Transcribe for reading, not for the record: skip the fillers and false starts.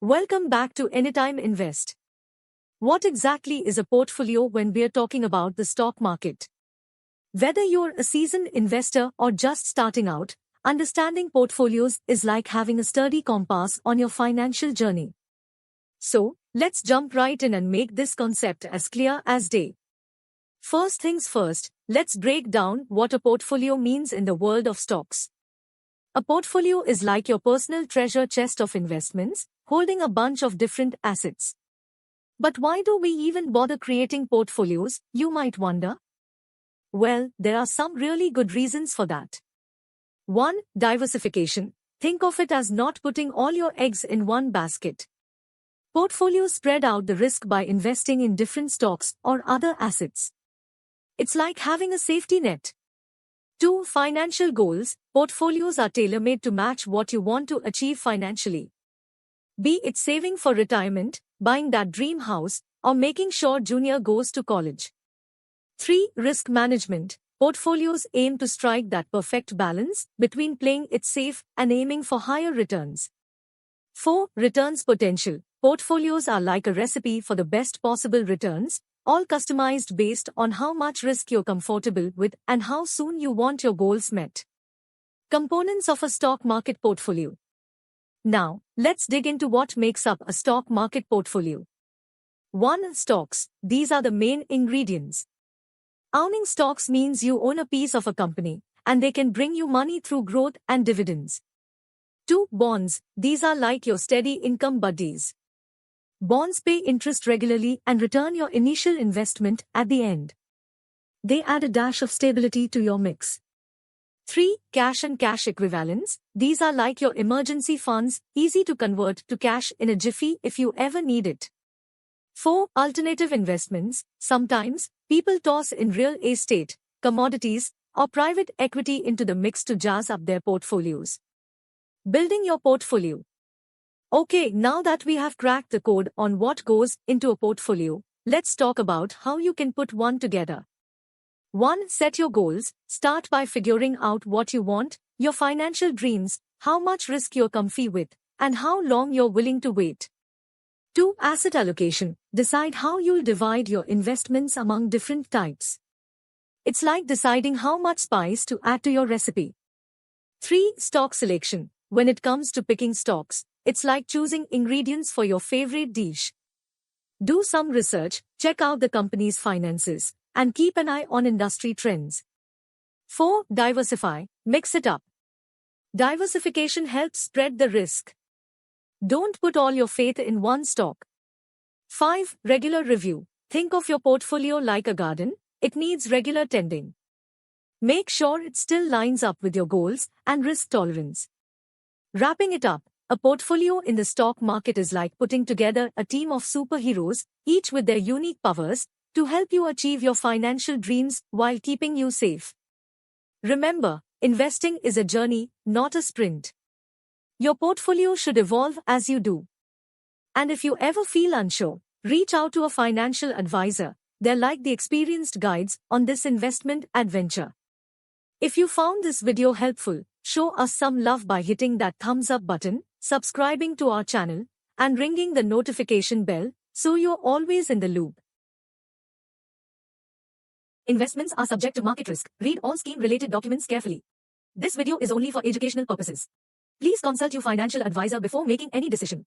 Welcome back to Anytime Invest. What exactly is a portfolio when we're talking about the stock market? Whether you're a seasoned investor or just starting out, understanding portfolios is like having a sturdy compass on your financial journey. So, let's jump right in and make this concept as clear as day. First things first, let's break down what a portfolio means in the world of stocks. A portfolio is like your personal treasure chest of investments, holding a bunch of different assets. But why do we even bother creating portfolios, you might wonder? Well, there are some really good reasons for that. 1. Diversification. Think of it as not putting all your eggs in one basket. Portfolios spread out the risk by investing in different stocks or other assets. It's like having a safety net. 2. Financial goals. Portfolios are tailor-made to match what you want to achieve financially. Be it saving for retirement, buying that dream house, or making sure junior goes to college. 3. Risk management. Portfolios aim to strike that perfect balance between playing it safe and aiming for higher returns. 4. Returns potential. Portfolios are like a recipe for the best possible returns, all customized based on how much risk you're comfortable with and how soon you want your goals met. Components of a stock market portfolio. Now, let's dig into what makes up a stock market portfolio. 1. Stocks. These are the main ingredients. Owning stocks means you own a piece of a company, and they can bring you money through growth and dividends. 2. Bonds. These are like your steady income buddies. Bonds pay interest regularly and return your initial investment at the end. They add a dash of stability to your mix. 3. Cash and cash equivalents. These are like your emergency funds, easy to convert to cash in a jiffy if you ever need it. 4. Alternative investments. Sometimes, people toss in real estate, commodities, or private equity into the mix to jazz up their portfolios. Building your portfolio. Okay, now that we have cracked the code on what goes into a portfolio, let's talk about how you can put one together. 1. Set your goals. Start by figuring out what you want, your financial dreams, how much risk you're comfy with, and how long you're willing to wait. 2. Asset allocation. Decide how you'll divide your investments among different types. It's like deciding how much spice to add to your recipe. 3. Stock selection. When it comes to picking stocks, it's like choosing ingredients for your favorite dish. Do some research, check out the company's finances, and keep an eye on industry trends. 4. Diversify. Mix it up. Diversification helps spread the risk. Don't put all your faith in one stock. 5. Regular review. Think of your portfolio like a garden. It needs regular tending. Make sure it still lines up with your goals and risk tolerance. Wrapping it up, a portfolio in the stock market is like putting together a team of superheroes, each with their unique powers, to help you achieve your financial dreams while keeping you safe. Remember, investing is a journey, not a sprint. Your portfolio should evolve as you do. And if you ever feel unsure, reach out to a financial advisor. They're like the experienced guides on this investment adventure. If you found this video helpful, show us some love by hitting that thumbs up button, subscribing to our channel, and ringing the notification bell so you're always in the loop. Investments are subject to market risk. Read all scheme-related documents carefully. This video is only for educational purposes. Please consult your financial advisor before making any decision.